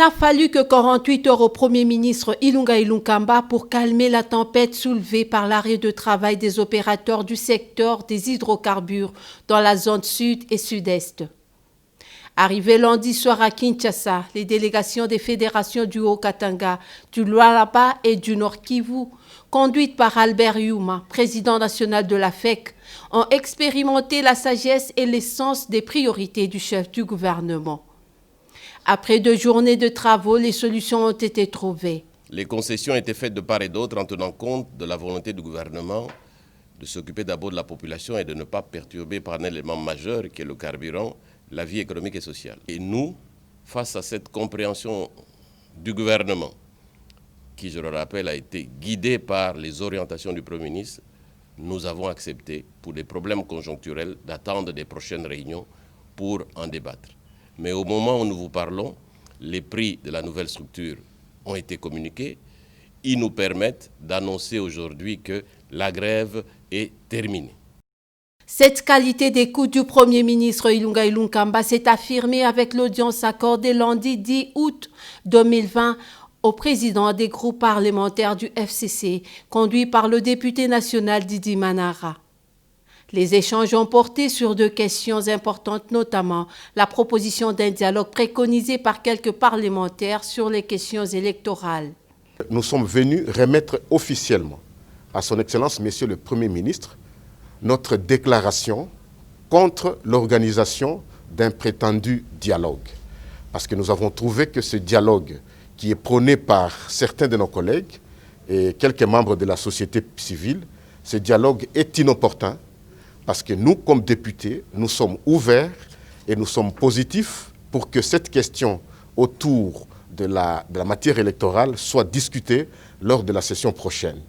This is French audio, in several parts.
n'a fallu que 48 heures au Premier ministre Ilunga Ilunkamba pour calmer la tempête soulevée par l'arrêt de travail des opérateurs du secteur des hydrocarbures dans la zone sud et sud-est. Arrivées lundi soir à Kinshasa, les délégations des fédérations du Haut-Katanga, du Lualaba et du Nord Kivu, conduites par Albert Yuma, président national de la FEC, ont expérimenté la sagesse et l'essence des priorités du chef du gouvernement. Après 2 journées de travaux, les solutions ont été trouvées. Les concessions étaient faites de part et d'autre en tenant compte de la volonté du gouvernement de s'occuper d'abord de la population et de ne pas perturber par un élément majeur qui est le carburant, la vie économique et sociale. Et nous, face à cette compréhension du gouvernement, qui, je le rappelle, a été guidée par les orientations du Premier ministre, nous avons accepté, pour des problèmes conjoncturels, d'attendre des prochaines réunions pour en débattre. Mais au moment où nous vous parlons, les prix de la nouvelle structure ont été communiqués. Ils nous permettent d'annoncer aujourd'hui que la grève est terminée. Cette qualité d'écoute du Premier ministre Ilunga Ilunkamba s'est affirmée avec l'audience accordée lundi 10 août 2020 au président des groupes parlementaires du FCC, conduit par le député national Didi Manara. Les échanges ont porté sur 2 questions importantes, notamment la proposition d'un dialogue préconisé par quelques parlementaires sur les questions électorales. Nous sommes venus remettre officiellement à son Excellence, Monsieur le Premier ministre, notre déclaration contre l'organisation d'un prétendu dialogue. Parce que nous avons trouvé que ce dialogue qui est prôné par certains de nos collègues et quelques membres de la société civile, ce dialogue est inopportun. Parce que nous, comme députés, nous sommes ouverts et nous sommes positifs pour que cette question autour de la matière électorale soit discutée lors de la session prochaine.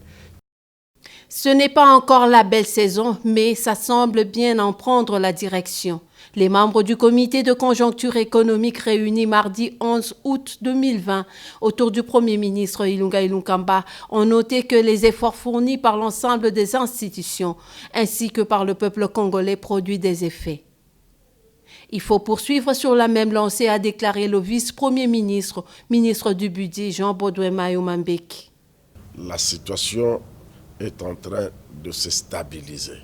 Ce n'est pas encore la belle saison, mais ça semble bien en prendre la direction. Les membres du comité de conjoncture économique réunis mardi 11 août 2020 autour du Premier ministre Ilunga Ilunkamba ont noté que les efforts fournis par l'ensemble des institutions ainsi que par le peuple congolais produisent des effets. Il faut poursuivre sur la même lancée, a déclaré le vice-premier ministre, ministre du budget Jean-Baudouin Mayomambeki. La situation est en train de se stabiliser.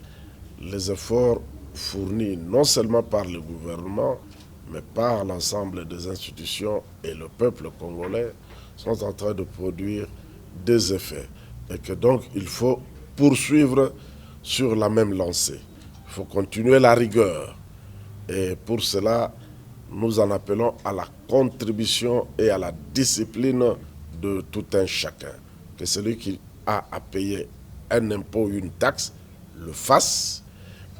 Les efforts fournis non seulement par le gouvernement, mais par l'ensemble des institutions et le peuple congolais sont en train de produire des effets. Et que donc il faut poursuivre sur la même lancée. Il faut continuer la rigueur. Et pour cela, nous en appelons à la contribution et à la discipline de tout un chacun. Que celui qui a à payer un impôt ou une taxe le fasse,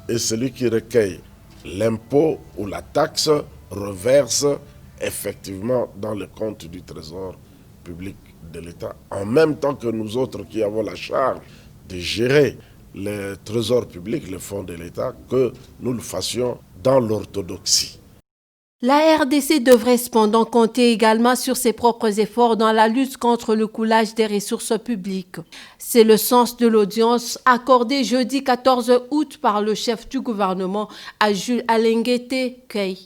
et celui qui recueille l'impôt ou la taxe reverse effectivement dans le compte du trésor public de l'État, en même temps que nous autres qui avons la charge de gérer les trésors publics, les fonds de l'État, que nous le fassions dans l'orthodoxie. La RDC devrait cependant compter également sur ses propres efforts dans la lutte contre le coulage des ressources publiques. C'est le sens de l'audience accordée jeudi 14 août par le chef du gouvernement à Jules Alenguete Key,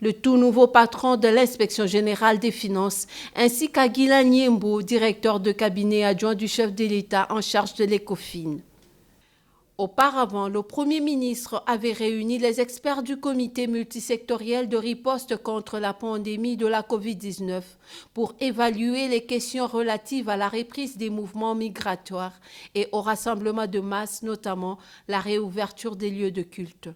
le tout nouveau patron de l'inspection générale des finances, ainsi qu'à Guilain Niembo, directeur de cabinet adjoint du chef de l'État en charge de l'ECOFIN. Auparavant, le Premier ministre avait réuni les experts du comité multisectoriel de riposte contre la pandémie de la COVID-19 pour évaluer les questions relatives à la reprise des mouvements migratoires et au rassemblement de masse, notamment la réouverture des lieux de culte.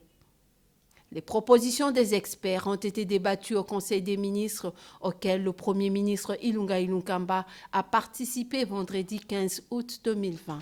Les propositions des experts ont été débattues au Conseil des ministres auquel le Premier ministre Ilunga Ilunkamba a participé vendredi 15 août 2020.